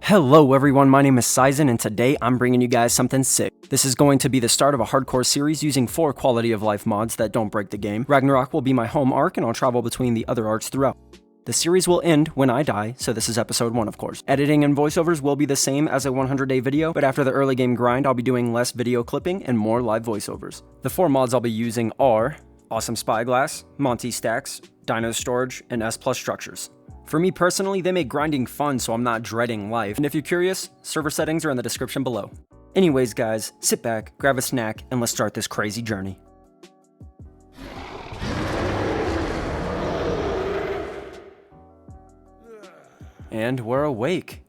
Hello everyone, my name is Sizen and today I'm bringing you guys something sick. This is going to be the start of a hardcore series using 4 quality of life mods that don't break the game. Ragnarok will be my home arc and I'll travel between the other arcs throughout. The series will end when I die, so this is episode 1 of course. Editing and voiceovers will be the same as a 100-day video, but after the early game grind I'll be doing less video clipping and more live voiceovers. The 4 mods I'll be using are Awesome Spyglass, Monty Stacks, Dino Storage, and S+ Structures. For me personally, they make grinding fun so I'm not dreading life, and if you're curious, server settings are in the description below. Anyways guys, sit back, grab a snack, and let's start this crazy journey. And we're awake.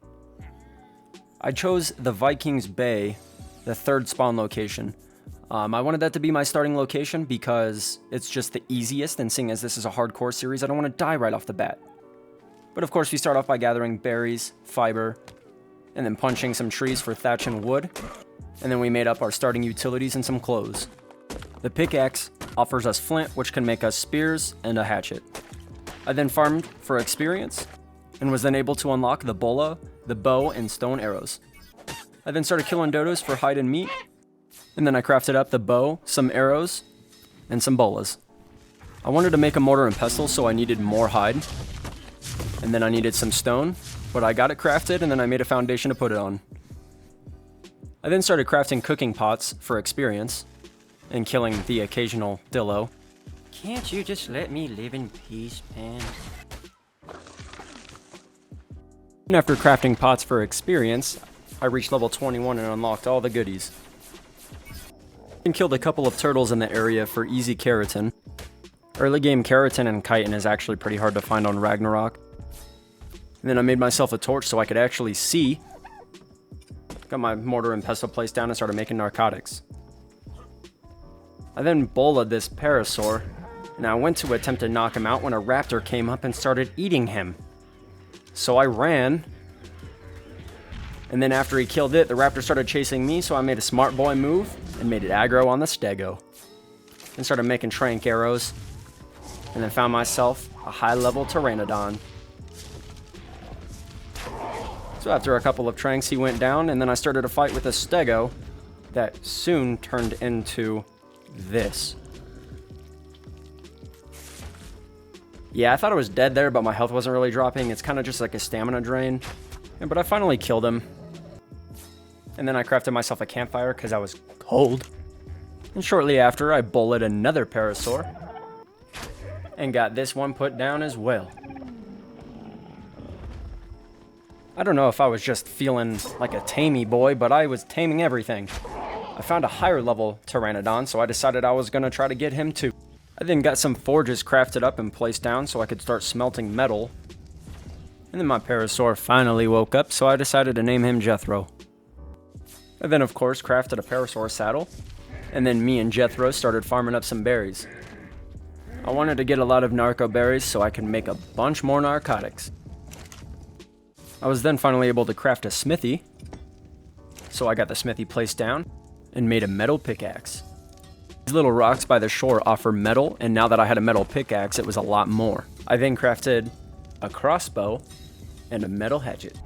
I chose the Vikings Bay, the 3rd spawn location. I wanted that to be my starting location because it's just the easiest, and seeing as this is a hardcore series, I don't want to die right off the bat. But of course we start off by gathering berries, fiber, and then punching some trees for thatch and wood. And then we made up our starting utilities and some clothes. The pickaxe offers us flint, which can make us spears and a hatchet. I then farmed for experience, and was then able to unlock the bola, the bow, and stone arrows. I then started killing dodos for hide and meat, and then I crafted up the bow, some arrows, and some bolas. I wanted to make a mortar and pestle, so I needed more hide. And then I needed some stone, but I got it crafted and then I made a foundation to put it on. I then started crafting cooking pots for experience, and killing the occasional dillo. Can't you just let me live in peace, man? And after crafting pots for experience, I reached level 21 and unlocked all the goodies. And killed a couple of turtles in the area for easy keratin. Early game keratin and chitin is actually pretty hard to find on Ragnarok. And then I made myself a torch so I could actually see. Got my mortar and pestle placed down and started making narcotics. I then bolaed this parasaur, and I went to attempt to knock him out when a raptor came up and started eating him. So I ran, and then after he killed it, the raptor started chasing me, so I made a smart boy move and made it aggro on the stego. And started making trank arrows, and then found myself a high-level pteranodon. So after a couple of tranks, he went down, and then I started a fight with a stego that soon turned into this. Yeah, I thought I was dead there, but my health wasn't really dropping. It's kind of just like a stamina drain. But I finally killed him. And then I crafted myself a campfire because I was cold. And shortly after, I bullet another parasaur. And got this one put down as well. I don't know if I was just feeling like a tamey boy, but I was taming everything. I found a higher level pteranodon, so I decided I was going to try to get him too. I then got some forges crafted up and placed down so I could start smelting metal. And then my parasaur finally woke up, so I decided to name him Jethro. I then of course crafted a parasaur saddle, and then me and Jethro started farming up some berries. I wanted to get a lot of narco berries so I could make a bunch more narcotics. I was then finally able to craft a smithy, so I got the smithy placed down and made a metal pickaxe. These little rocks by the shore offer metal, and now that I had a metal pickaxe, it was a lot more. I then crafted a crossbow and a metal hatchet.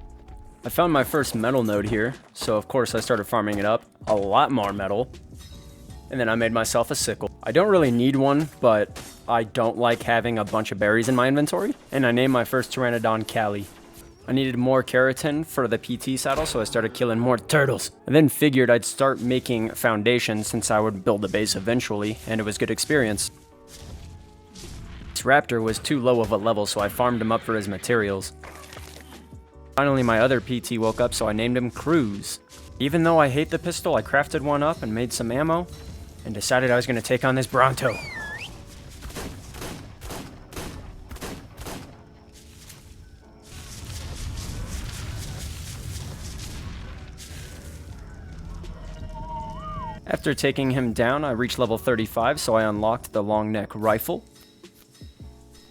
I found my first metal node here, so of course I started farming it up, a lot more metal, and then I made myself a sickle. I don't really need one, but I don't like having a bunch of berries in my inventory, and I named my first pteranodon Callie. I needed more keratin for the PT saddle, so I started killing more turtles. I then figured I'd start making foundations since I would build a base eventually, and it was good experience. This raptor was too low of a level, so I farmed him up for his materials. Finally, my other PT woke up, so I named him Cruz. Even though I hate the pistol, I crafted one up and made some ammo, and decided I was going to take on this Bronto. After taking him down, I reached level 35, so I unlocked the long neck rifle.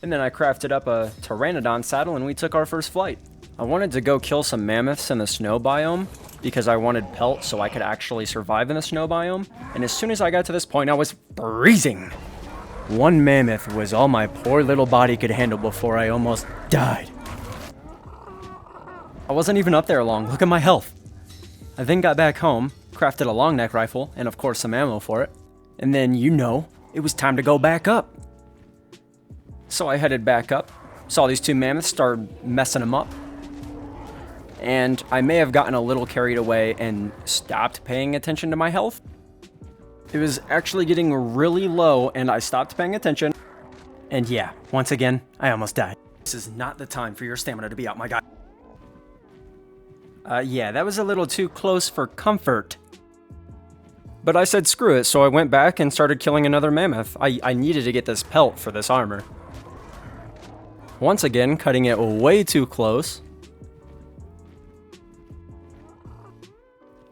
And then I crafted up a pteranodon saddle and we took our first flight. I wanted to go kill some mammoths in the snow biome because I wanted pelt so I could actually survive in the snow biome. And as soon as I got to this point, I was freezing. One mammoth was all my poor little body could handle before I almost died. I wasn't even up there long. Look at my health. I then got back home, crafted a long neck rifle, and of course some ammo for it. And then, you know, it was time to go back up. So I headed back up, saw these two mammoths, started messing them up. And I may have gotten a little carried away and stopped paying attention to my health. It was actually getting really low and I stopped paying attention. And yeah, once again, I almost died. This is not the time for your stamina to be out, my guy. Yeah, that was a little too close for comfort. But I said screw it, so I went back and started killing another mammoth. I needed to get this pelt for this armor. Once again, cutting it way too close.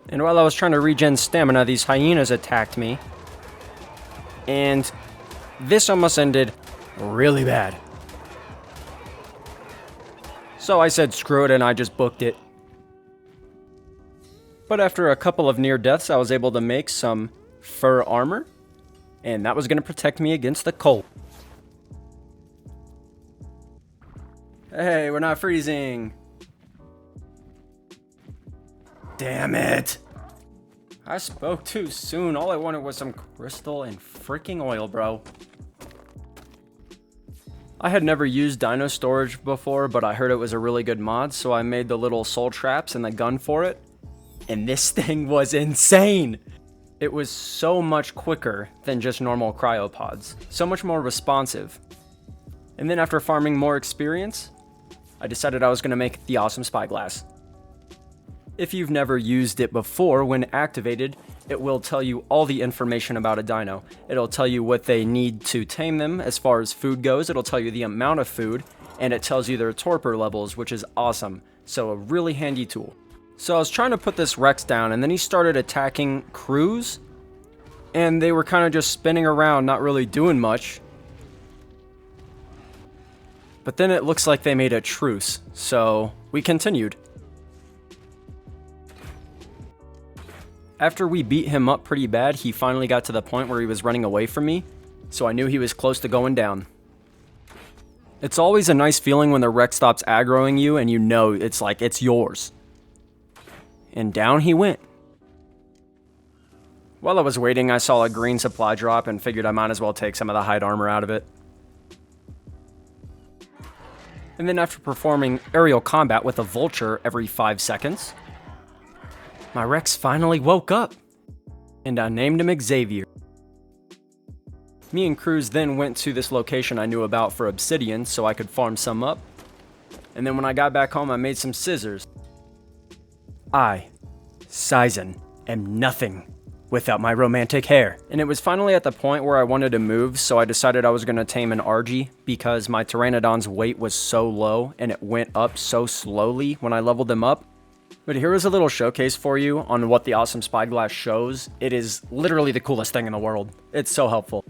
And while I was trying to regen stamina, these hyenas attacked me. And this almost ended really bad. So I said screw it and I just booked it. But after a couple of near deaths, I was able to make some fur armor. And that was going to protect me against the cold. Hey, we're not freezing. Damn it. I spoke too soon. All I wanted was some crystal and freaking oil, bro. I had never used Dino storage before, but I heard it was a really good mod, so I made the little soul traps and the gun for it. And this thing was insane. It was so much quicker than just normal cryopods. So much more responsive. And then after farming more experience, I decided I was going to make the awesome spyglass. If you've never used it before, when activated, it will tell you all the information about a dino. It'll tell you what they need to tame them as far as food goes. It'll tell you the amount of food, and it tells you their torpor levels, which is awesome. So a really handy tool. So I was trying to put this Rex down, and then he started attacking crews, and they were kind of just spinning around, not really doing much. But then it looks like they made a truce, so we continued. After we beat him up pretty bad, he finally got to the point where he was running away from me, so I knew he was close to going down. It's always a nice feeling when the Rex stops aggroing you and you know it's like it's yours. And down he went. While I was waiting, I saw a green supply drop and figured I might as well take some of the hide armor out of it. And then after performing aerial combat with a vulture every 5 seconds, my Rex finally woke up, and I named him Xavier. Me and Cruz then went to this location I knew about for obsidian so I could farm some up. And then when I got back home, I made some scissors. I, Sizen, am nothing without my romantic hair. And it was finally at the point where I wanted to move, so I decided I was going to tame an Argy because my Pteranodon's weight was so low and it went up so slowly when I leveled them up. But here is a little showcase for you on what the awesome spyglass shows. It is literally the coolest thing in the world. It's so helpful.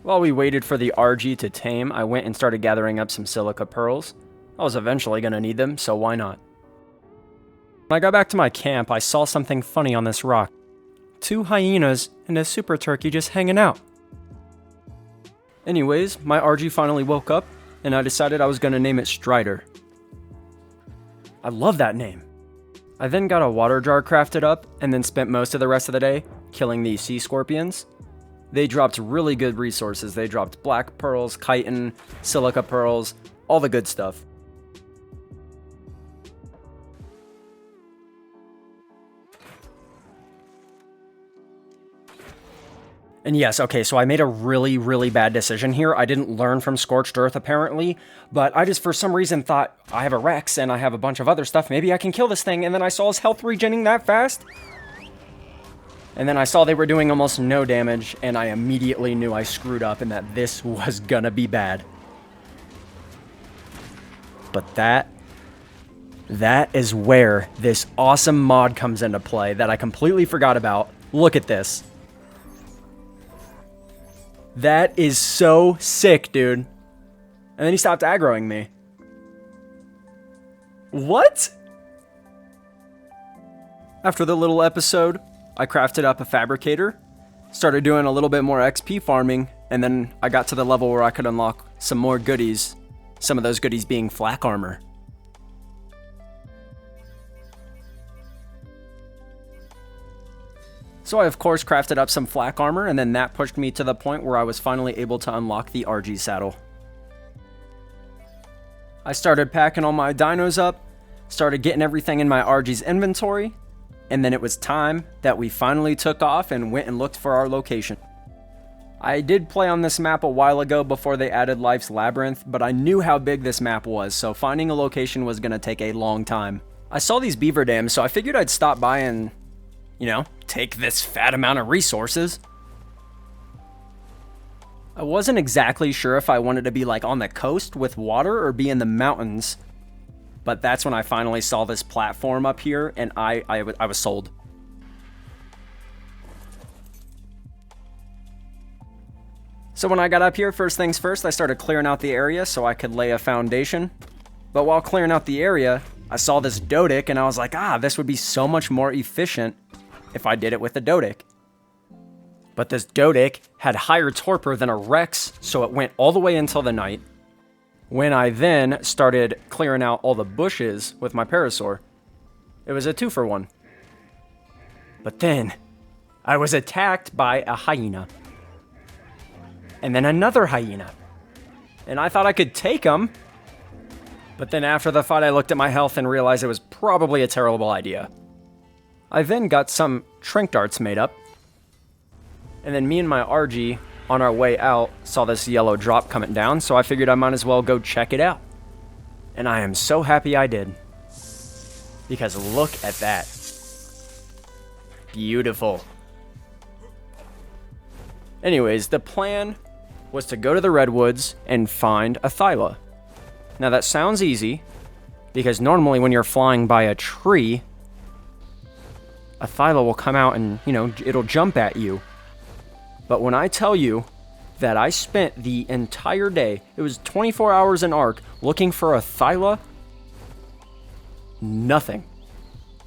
While we waited for the RG to tame, I went and started gathering up some silica pearls. I was eventually going to need them, so why not? When I got back to my camp, I saw something funny on this rock. 2 hyenas and a super turkey just hanging out. Anyways, my RG finally woke up, and I decided I was going to name it Strider. I love that name. I then got a water jar crafted up, and then spent most of the rest of the day killing these sea scorpions. They dropped really good resources. They dropped black pearls, chitin, silica pearls, all the good stuff. And yes, okay, so I made a really, really bad decision here. I didn't learn from Scorched Earth, apparently, but I just, for some reason, thought, I have a Rex, and I have a bunch of other stuff, maybe I can kill this thing, and then I saw his health regenerating that fast. And then I saw they were doing almost no damage, and I immediately knew I screwed up and that this was gonna be bad. But that is where this awesome mod comes into play that I completely forgot about. Look at this. That is so sick, dude. And then he stopped aggroing me. What? After the little episode, I crafted up a fabricator, started doing a little bit more XP farming, and then I got to the level where I could unlock some more goodies. Some of those goodies being flak armor. So I of course crafted up some flak armor, and then that pushed me to the point where I was finally able to unlock the RG saddle. I started packing all my dinos up, started getting everything in my RG's inventory, and then it was time that we finally took off and went and looked for our location. I did play on this map a while ago before they added Life's Labyrinth, but I knew how big this map was, so finding a location was going to take a long time. I saw these beaver dams, so I figured I'd stop by and, you know, take this fat amount of resources. I wasn't exactly sure if I wanted to be like on the coast with water or be in the mountains, but that's when I finally saw this platform up here, and I was sold. So when I got up here, first things first, I started clearing out the area so I could lay a foundation. But while clearing out the area, I saw this Dodic, and I was like, this would be so much more efficient if I did it with a Dodic. But this Dodic had higher torpor than a Rex, so it went all the way until the night. When I then started clearing out all the bushes with my Parasaur, it was a 2-for-1. But then, I was attacked by a hyena. And then another hyena. And I thought I could take them. But then after the fight, I looked at my health and realized it was probably a terrible idea. I then got some Trink Darts made up. And then me and my RG, on our way out, saw this yellow drop coming down, so I figured I might as well go check it out. And I am so happy I did. Because look at that. Beautiful. Anyways, the plan was to go to the redwoods and find a Thyla. Now that sounds easy, because normally when you're flying by a tree, a Thyla will come out and, you know, it'll jump at you. But when I tell you that I spent the entire day, it was 24 hours in ARK, looking for a Thyla, nothing.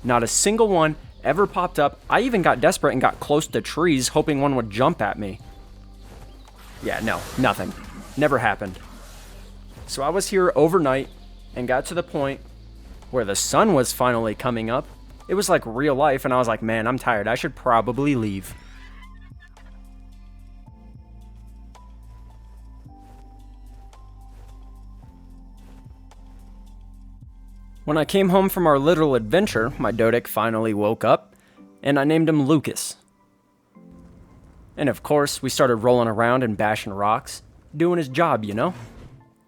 Not a single one ever popped up. I even got desperate and got close to trees, hoping one would jump at me. Yeah, no, nothing. Never happened. So I was here overnight and got to the point where the sun was finally coming up. It was like real life, and I was like, man, I'm tired. I should probably leave. When I came home from our little adventure, my Dodic finally woke up, and I named him Lucas. And of course, we started rolling around and bashing rocks, doing his job, you know?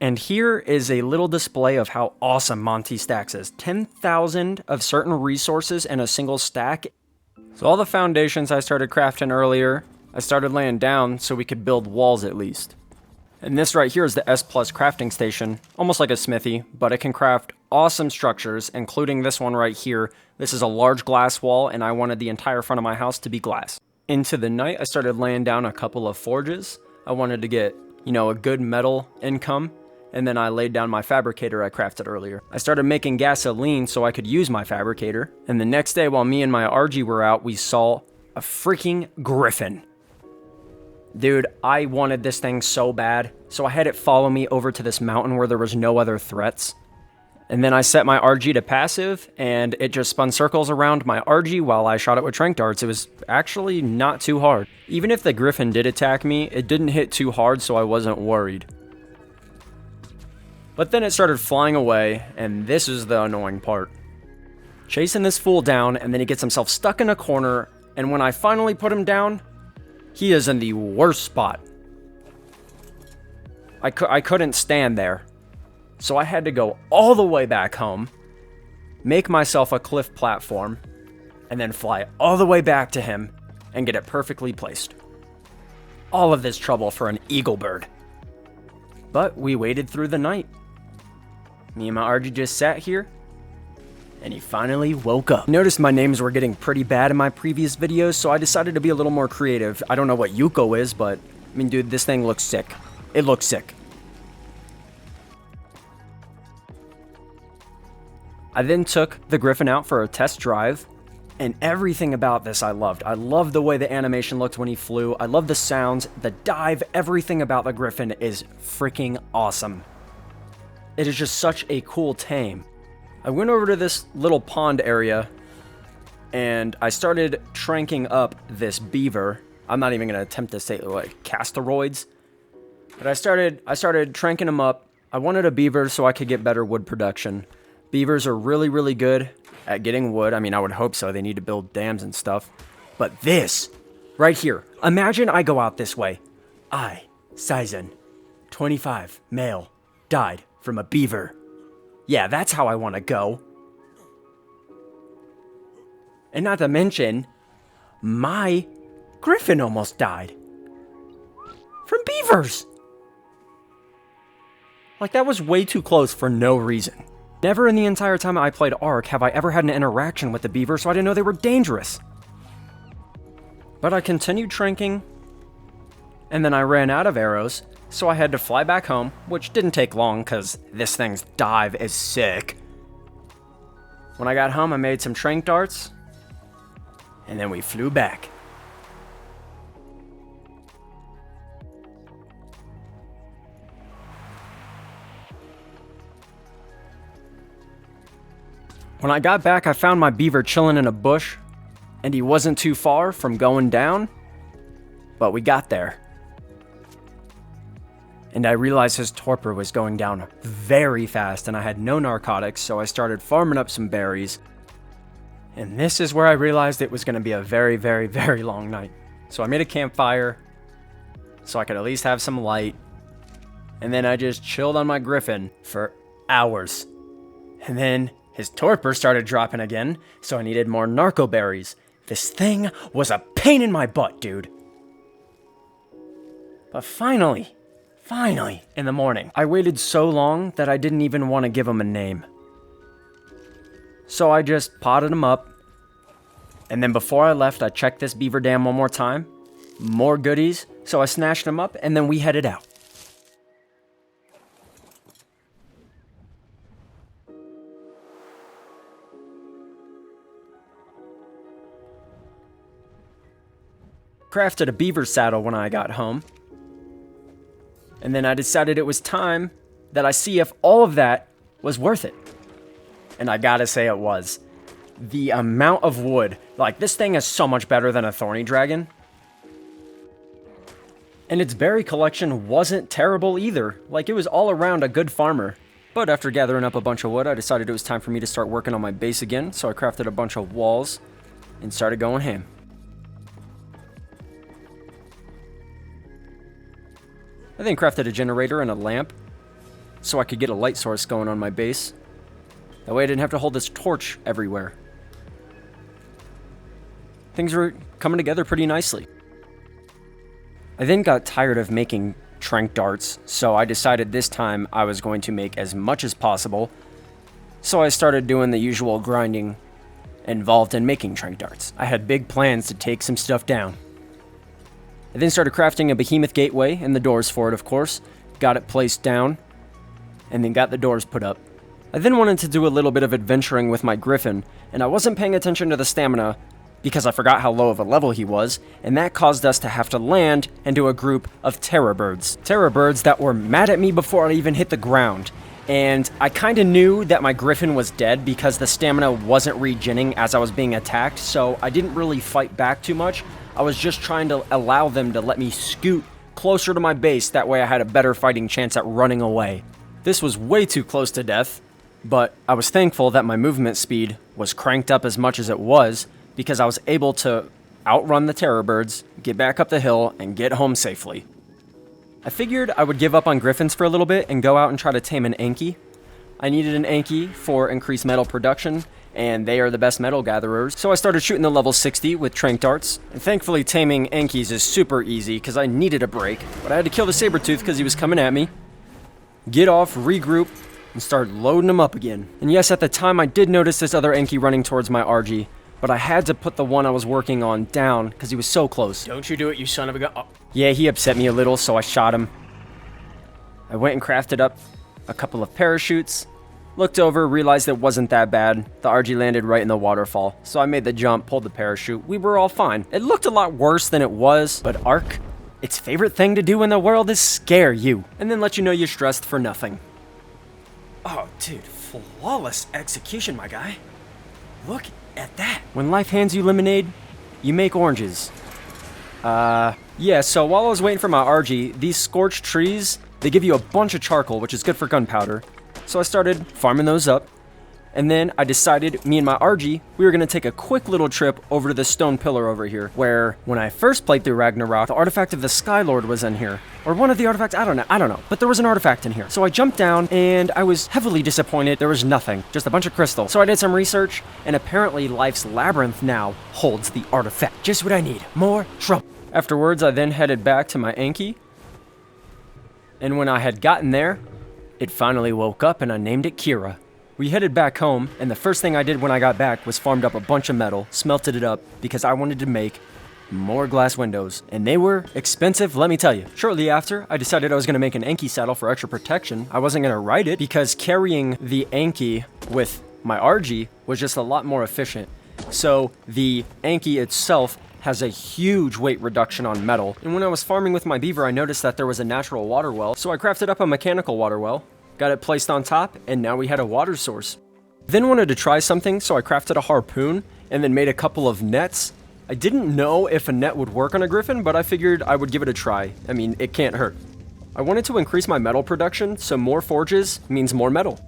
And here is a little display of how awesome Monty Stacks is. 10,000 of certain resources in a single stack. So all the foundations I started crafting earlier, I started laying down so we could build walls at least. And this right here is the S Plus crafting station, almost like a smithy, but it can craft awesome structures, including this one right here. This is a large glass wall, and I wanted the entire front of my house to be glass. Into the night, I started laying down a couple of forges. I wanted to get, you know, a good metal income, and then I laid down my fabricator I crafted earlier. I started making gasoline so I could use my fabricator, and the next day while me and my RG were out, we saw a freaking griffin. Dude, I wanted this thing so bad, so I had it follow me over to this mountain where there was no other threats. And then I set my RG to passive, and it just spun circles around my RG while I shot it with Trink Darts. It was actually not too hard. Even if the griffin did attack me, it didn't hit too hard, so I wasn't worried. But then it started flying away, and this is the annoying part. Chasing this fool down, and then he gets himself stuck in a corner, and when I finally put him down, he is in the worst spot. I couldn't stand there. So I had to go all the way back home, make myself a cliff platform, and then fly all the way back to him and get it perfectly placed. All of this trouble for an eagle bird. But we waited through the night. Me and my RG just sat here, and he finally woke up. Noticed my names were getting pretty bad in my previous videos, so I decided to be a little more creative. I don't know what Yuko is, but, I mean, dude, this thing looks sick. It looks sick. I then took the Griffin out for a test drive, and everything about this I loved. I loved the way the animation looked when he flew. I loved the sounds, the dive, everything about the Griffin is freaking awesome. It is just such a cool tame. I went over to this little pond area, and I started tranking up this beaver. I'm not even going to attempt to say like casteroids, but I started tranking them up. I wanted a beaver so I could get better wood production. Beavers are really, really good at getting wood. I mean, I would hope so. They need to build dams and stuff. But this, right here, imagine I go out this way. I, Sizen, 25, male, died from a beaver. Yeah, that's how I want to go. And not to mention, my griffin almost died. From beavers. Like, that was way too close for no reason. Never in the entire time I played ARK have I ever had an interaction with the beaver, so I didn't know they were dangerous. But I continued tranking, and then I ran out of arrows, so I had to fly back home, which didn't take long because this thing's dive is sick. When I got home, I made some trank darts, and then we flew back. When I got back, I found my beaver chilling in a bush, and he wasn't too far from going down, but we got there. And I realized his torpor was going down very fast, and I had no narcotics, so I started farming up some berries. And this is where I realized it was going to be a very, very, very long night. So I made a campfire, so I could at least have some light, and then I just chilled on my griffin for hours. And then his torpor started dropping again, so I needed more narco berries. This thing was a pain in my butt, dude. But finally, in the morning, I waited so long that I didn't even want to give him a name. So I just potted him up, and then before I left, I checked this beaver dam one more time. More goodies, so I snatched him up, and then we headed out. Crafted a beaver saddle when I got home. And then I decided it was time that I see if all of that was worth it. And I gotta say it was. The amount of wood, like this thing is so much better than a thorny dragon. And its berry collection wasn't terrible either. Like it was all around a good farmer. But after gathering up a bunch of wood, I decided it was time for me to start working on my base again. So I crafted a bunch of walls and started going ham. I then crafted a generator and a lamp so I could get a light source going on my base. That way I didn't have to hold this torch everywhere. Things were coming together pretty nicely. I then got tired of making trank darts, so I decided this time I was going to make as much as possible. So I started doing the usual grinding involved in making trank darts. I had big plans to take some stuff down. I then started crafting a behemoth gateway and the doors for it, of course. Got it placed down, and then got the doors put up. I then wanted to do a little bit of adventuring with my griffin, and I wasn't paying attention to the stamina because I forgot how low of a level he was, and that caused us to have to land into a group of terror birds. Terror birds that were mad at me before I even hit the ground. And I kind of knew that my griffin was dead because the stamina wasn't regenning as I was being attacked, so I didn't really fight back too much. I was just trying to allow them to let me scoot closer to my base, that way I had a better fighting chance at running away. This was way too close to death, but I was thankful that my movement speed was cranked up as much as it was, because I was able to outrun the terror birds, get back up the hill, and get home safely. I figured I would give up on griffins for a little bit and go out and try to tame an Anki. I needed an Anki for increased metal production, and they are the best metal gatherers, so I started shooting the level 60 with trank darts. And thankfully taming Ankis is super easy because I needed a break, but I had to kill the saber-tooth because he was coming at me. Get off, regroup, and start loading them up again. And yes, at the time I did notice this other Anki running towards my RG, but I had to put the one I was working on down because he was so close. Don't you do it, you son of a gun. Oh. Yeah, he upset me a little, so I shot him. I went and crafted up a couple of parachutes. Looked over, realized it wasn't that bad. The RG landed right in the waterfall, so I made the jump, pulled the parachute. We were all fine. It looked a lot worse than it was, but ARK, its favorite thing to do in the world is scare you, and then let you know you're stressed for nothing. Oh, dude, flawless execution, my guy. Look at that. When life hands you lemonade, you make oranges. Yeah, so while I was waiting for my RG, these scorched trees, they give you a bunch of charcoal, which is good for gunpowder. So I started farming those up. And then I decided, me and my RG, we were going to take a quick little trip over to this stone pillar over here, where when I first played through Ragnarok, the artifact of the Skylord was in here. Or one of the artifacts, I don't know, but there was an artifact in here. So I jumped down, and I was heavily disappointed. There was nothing, just a bunch of crystal. So I did some research, and apparently Life's Labyrinth now holds the artifact. Just what I need, more trouble. Afterwards, I then headed back to my Anki, and when I had gotten there, it finally woke up, and I named it Kira. We headed back home, and the first thing I did when I got back was farmed up a bunch of metal, smelted it up, because I wanted to make more glass windows, and they were expensive, let me tell you. Shortly after, I decided I was going to make an Anki saddle for extra protection. I wasn't going to ride it, because carrying the Anki with my RG was just a lot more efficient. So the Anki itself has a huge weight reduction on metal, and when I was farming with my beaver, I noticed that there was a natural water well, so I crafted up a mechanical water well, got it placed on top, and now we had a water source. Then wanted to try something, so I crafted a harpoon, and then made a couple of nets. I didn't know if a net would work on a griffin, but I figured I would give it a try. I mean, it can't hurt. I wanted to increase my metal production, so more forges means more metal.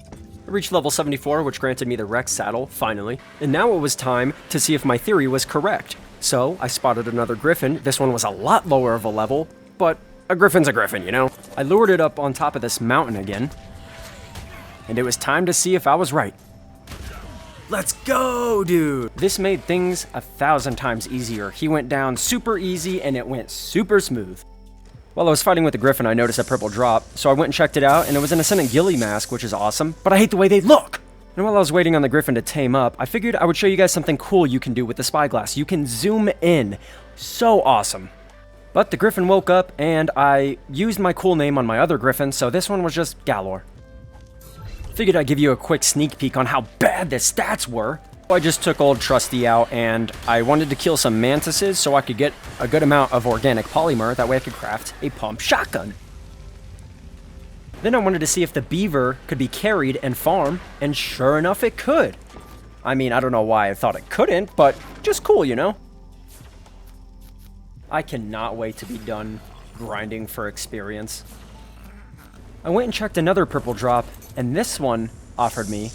I reached level 74, which granted me the Rex saddle, finally, and now it was time to see if my theory was correct. So I spotted another griffin. This one was a lot lower of a level, but a griffin's a griffin, you know? I lured it up on top of this mountain again, and it was time to see if I was right. Let's go, dude! This made things 1,000 times easier. He went down super easy, and it went super smooth. While I was fighting with the griffin, I noticed a purple drop, so I went and checked it out, and it was an Ascendant Ghillie mask, which is awesome, but I hate the way they look! And while I was waiting on the griffin to tame up, I figured I would show you guys something cool you can do with the spyglass. You can zoom in. So awesome. But the griffin woke up, and I used my cool name on my other griffin, so this one was just Galore. Figured I'd give you a quick sneak peek on how bad the stats were. I just took old Trusty out, and I wanted to kill some mantises so I could get a good amount of organic polymer. That way I could craft a pump shotgun. Then I wanted to see if the beaver could be carried and farmed, and sure enough it could. I mean, I don't know why I thought it couldn't, but just cool, you know? I cannot wait to be done grinding for experience. I went and checked another purple drop, and this one offered me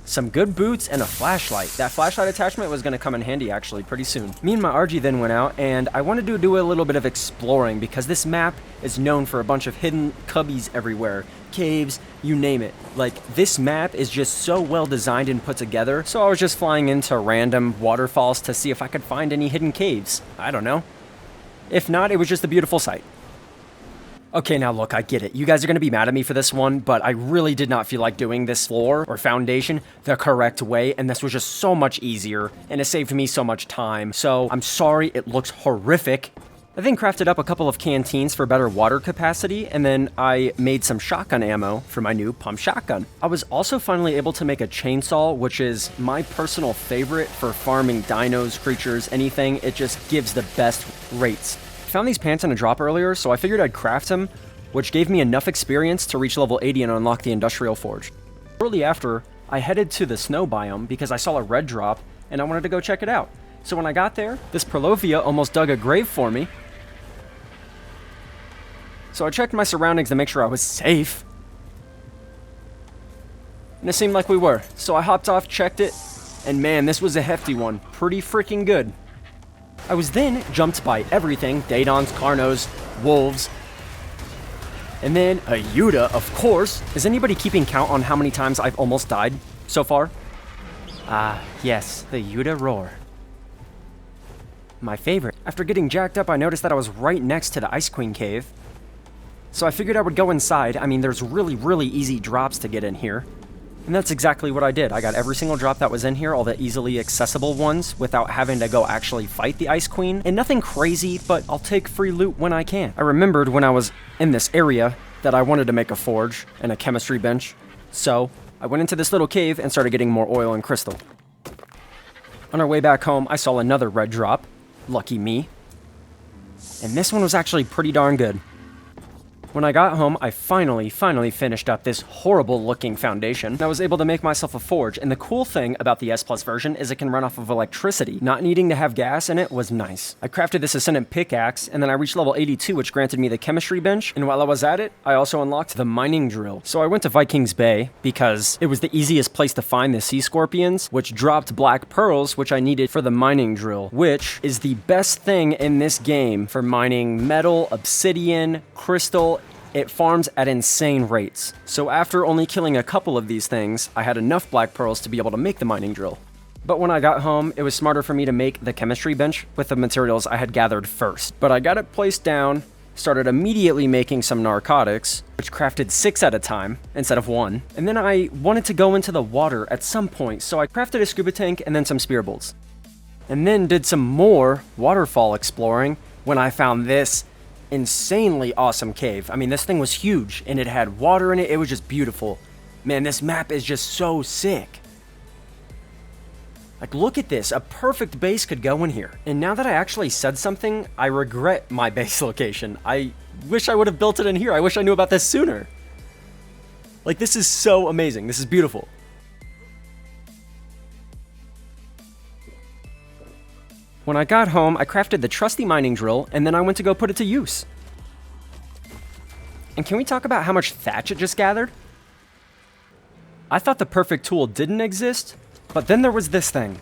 some good boots and a flashlight. That flashlight attachment was going to come in handy actually pretty soon. Me and my RG then went out, and I wanted to do a little bit of exploring because this map is known for a bunch of hidden cubbies everywhere. Caves, you name it. Like, this map is just so well designed and put together, so I was just flying into random waterfalls to see if I could find any hidden caves. I don't know. If not, it was just a beautiful sight. Okay, now look, I get it. You guys are going to be mad at me for this one, but I really did not feel like doing this floor or foundation the correct way, and this was just so much easier, and it saved me so much time. So I'm sorry, it looks horrific. I then crafted up a couple of canteens for better water capacity, and then I made some shotgun ammo for my new pump shotgun. I was also finally able to make a chainsaw, which is my personal favorite for farming dinos, creatures, anything. It just gives the best rates. I found these pants in a drop earlier, so I figured I'd craft them, which gave me enough experience to reach level 80 and unlock the Industrial Forge. Shortly after, I headed to the snow biome because I saw a red drop, and I wanted to go check it out. So when I got there, this Prolovia almost dug a grave for me. So I checked my surroundings to make sure I was safe. And it seemed like we were. So I hopped off, checked it, and man, this was a hefty one. Pretty freaking good. I was then jumped by everything, Dadons, Carnos, wolves, and then a Yuta, of course. Is anybody keeping count on how many times I've almost died so far? Yes, the Yuta roar. My favorite. After getting jacked up, I noticed that I was right next to the Ice Queen cave. So I figured I would go inside. I mean, there's really easy drops to get in here. And that's exactly what I did. I got every single drop that was in here, all the easily accessible ones, without having to go actually fight the Ice Queen. And nothing crazy, but I'll take free loot when I can. I remembered when I was in this area that I wanted to make a forge and a chemistry bench. So I went into this little cave and started getting more oil and crystal. On our way back home, I saw another red drop. Lucky me. And this one was actually pretty darn good. When I got home, I finally finished up this horrible looking foundation. I was able to make myself a forge, and the cool thing about the S Plus version is it can run off of electricity. Not needing to have gas in it was nice. I crafted this ascendant pickaxe, and then I reached level 82, which granted me the chemistry bench, and while I was at it, I also unlocked the mining drill. So I went to Vikings Bay, because it was the easiest place to find the sea scorpions, which dropped black pearls, which I needed for the mining drill, which is the best thing in this game for mining metal, obsidian, crystal. It farms at insane rates. So after only killing a couple of these things, I had enough black pearls to be able to make the mining drill. But when I got home, it was smarter for me to make the chemistry bench with the materials I had gathered first. But I got it placed down, started immediately making some narcotics, which crafted 6 at a time instead of 1. And then I wanted to go into the water at some point, so I crafted a scuba tank and then some spear bolts. And then did some more waterfall exploring when I found this insanely awesome cave. I mean, this thing was huge and it had water in it. It was just beautiful. Man, this map is just so sick. Like, look at this. A perfect base could go in here. And now that I actually said something, I regret my base location. I wish I would have built it in here. I wish I knew about this sooner. Like, this is so amazing. This is beautiful. When I got home, I crafted the trusty mining drill, and then I went to go put it to use. And can we talk about how much thatch it just gathered? I thought the perfect tool didn't exist, but then there was this thing.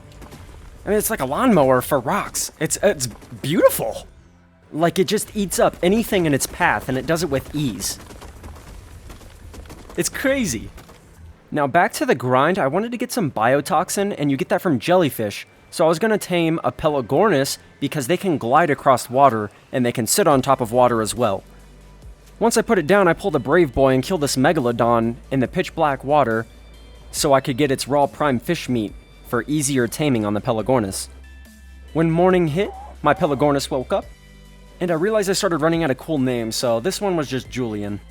I mean, it's like a lawnmower for rocks. It's beautiful. Like, it just eats up anything in its path, and it does it with ease. It's crazy. Now, back to the grind, I wanted to get some biotoxin, and you get that from jellyfish. So I was going to tame a Pelagornis because they can glide across water and they can sit on top of water as well. Once I put it down, I pulled a Brave Boy and killed this Megalodon in the pitch black water so I could get its raw prime fish meat for easier taming on the Pelagornis. When morning hit, my Pelagornis woke up and I realized I started running out of cool names, so this one was just Julian.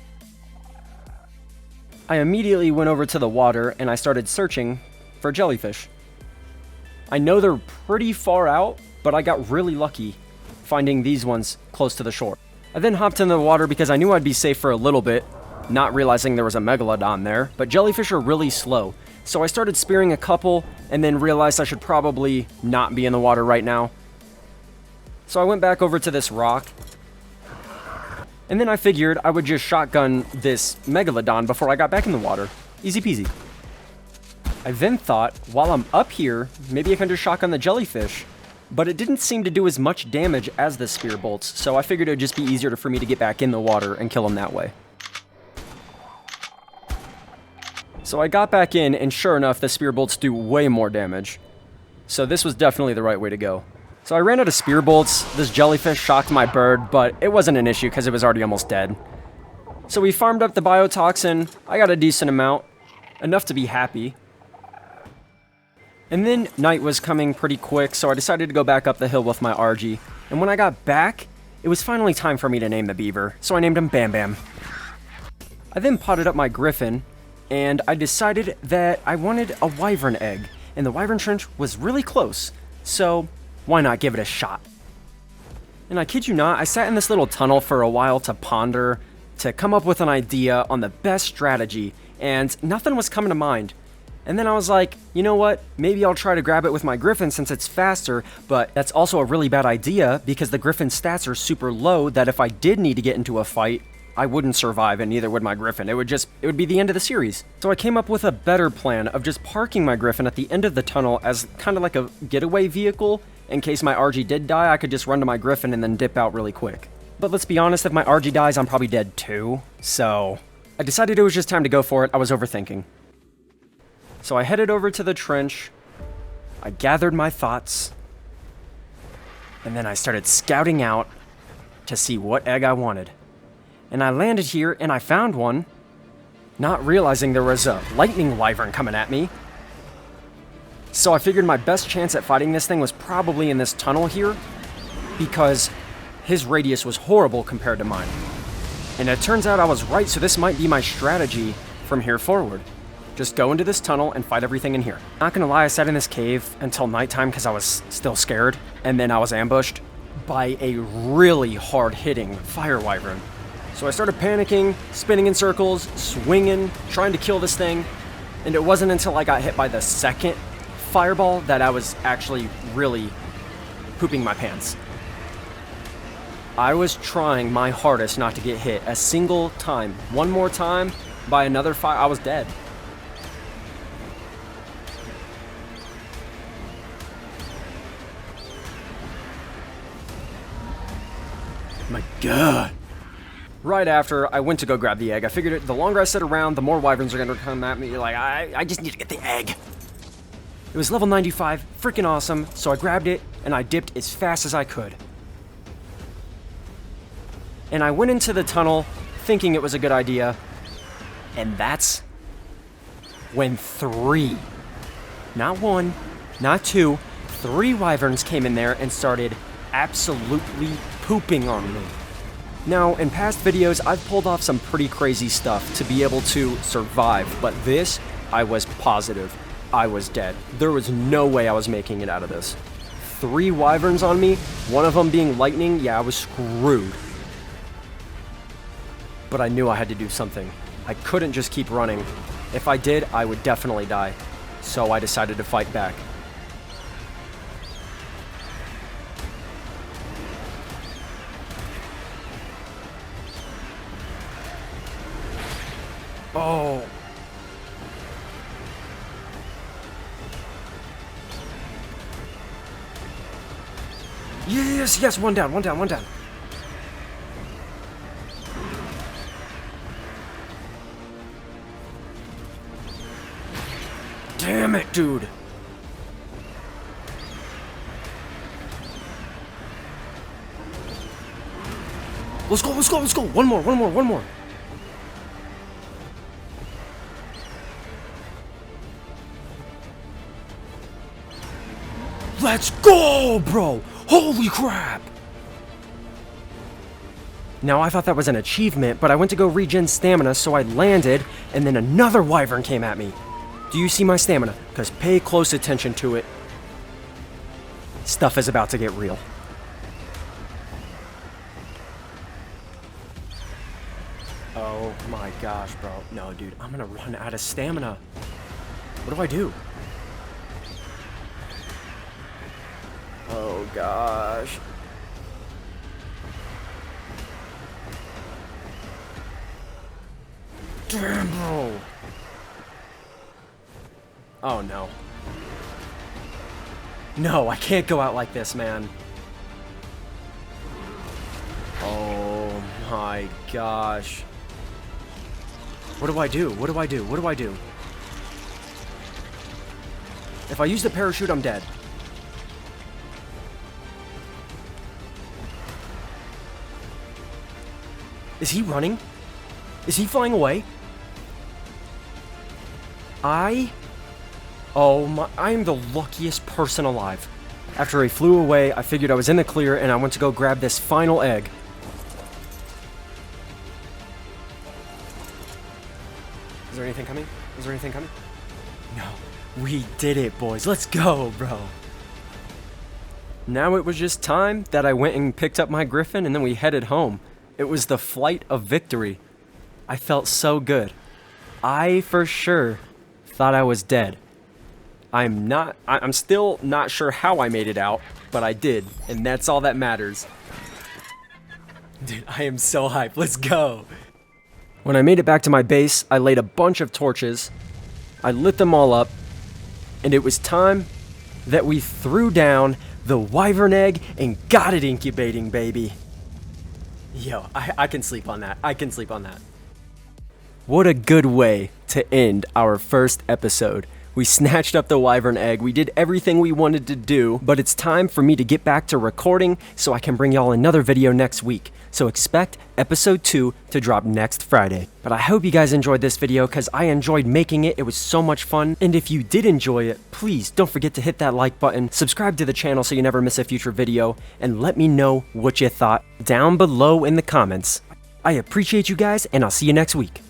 I immediately went over to the water and I started searching for jellyfish. I know they're pretty far out, but I got really lucky finding these ones close to the shore. I then hopped into the water because I knew I'd be safe for a little bit, not realizing there was a Megalodon there, but jellyfish are really slow. So I started spearing a couple and then realized I should probably not be in the water right now. So I went back over to this rock, and then I figured I would just shotgun this Megalodon before I got back in the water. Easy peasy. I then thought, while I'm up here, maybe I can just shotgun the jellyfish, but it didn't seem to do as much damage as the spear bolts, so I figured it would just be easier for me to get back in the water and kill them that way. So I got back in, and sure enough, the spear bolts do way more damage. So this was definitely the right way to go. So I ran out of spear bolts, this jellyfish shocked my bird, but it wasn't an issue because it was already almost dead. So we farmed up the biotoxin, I got a decent amount, enough to be happy. And then night was coming pretty quick, so I decided to go back up the hill with my RG. And when I got back, it was finally time for me to name the beaver, so I named him Bam Bam. I then potted up my griffin, and I decided that I wanted a wyvern egg, and the wyvern trench was really close, so why not give it a shot? And I kid you not, I sat in this little tunnel for a while to ponder, to come up with an idea on the best strategy, and nothing was coming to mind. And then I was like, you know what, maybe I'll try to grab it with my griffin since it's faster, but that's also a really bad idea because the griffin's stats are super low that if I did need to get into a fight, I wouldn't survive and neither would my griffin. It would be the end of the series. So I came up with a better plan of just parking my griffin at the end of the tunnel as kind of like a getaway vehicle. In case my RG did die, I could just run to my griffin and then dip out really quick. But let's be honest, if my RG dies, I'm probably dead too. So I decided it was just time to go for it. I was overthinking. So I headed over to the trench, I gathered my thoughts, and then I started scouting out to see what egg I wanted. And I landed here and I found one, not realizing there was a lightning wyvern coming at me. So I figured my best chance at fighting this thing was probably in this tunnel here, because his radius was horrible compared to mine. And it turns out I was right, so this might be my strategy from here forward. Just go into this tunnel and fight everything in here. Not gonna lie, I sat in this cave until nighttime because I was still scared, and then I was ambushed by a really hard-hitting fire wyvern. So I started panicking, spinning in circles, swinging, trying to kill this thing. And it wasn't until I got hit by the second fireball that I was actually really pooping my pants. I was trying my hardest not to get hit a single time. One more time by another fire, I was dead. My God. Right after, I went to go grab the egg. I figured the longer I sit around, the more wyverns are gonna come at me. Like, I just need to get the egg. It was level 95, freaking awesome, so I grabbed it and I dipped as fast as I could. And I went into the tunnel thinking it was a good idea, and that's when 3, not 1, not 2, 3 wyverns came in there and started absolutely pooping on me. Now, in past videos, I've pulled off some pretty crazy stuff to be able to survive, but this, I was positive I was dead. There was no way I was making it out of this. 3 wyverns on me, one of them being lightning, yeah, I was screwed. But I knew I had to do something. I couldn't just keep running. If I did, I would definitely die. So I decided to fight back. Oh. Yes, yes, one down, one down, one down. Damn it, dude. Let's go, let's go, let's go. One more, one more, one more. Let's go, bro! Holy crap! Now, I thought that was an achievement, but I went to go regen stamina, so I landed, and then another wyvern came at me. Do you see my stamina? Because pay close attention to it. Stuff is about to get real. Oh my gosh, bro. No, dude, I'm gonna run out of stamina. What do I do? Oh gosh. Damn, bro. Oh no. No, I can't go out like this, man. Oh my gosh. What do I do? What do I do? What do I do? If I use the parachute, I'm dead. Is he running? Is he flying away? Oh my, I am the luckiest person alive. After he flew away, I figured I was in the clear and I went to go grab this final egg. Is there anything coming? Is there anything coming? No. We did it, boys. Let's go, bro. Now it was just time that I went and picked up my griffin and then we headed home. It was the flight of victory. I felt so good. I for sure thought I was dead. I'm still not sure how I made it out, but I did, and that's all that matters. Dude, I am so hyped. Let's go. When I made it back to my base, I laid a bunch of torches. I lit them all up, and it was time that we threw down the wyvern egg and got it incubating, baby. Yo, I can sleep on that. I can sleep on that. What a good way to end our first episode. We snatched up the wyvern egg, we did everything we wanted to do, but it's time for me to get back to recording so I can bring y'all another video next week. So expect episode 2 to drop next Friday. But I hope you guys enjoyed this video because I enjoyed making it. It was so much fun. And if you did enjoy it, please don't forget to hit that like button, subscribe to the channel so you never miss a future video, and let me know what you thought down below in the comments. I appreciate you guys, and I'll see you next week.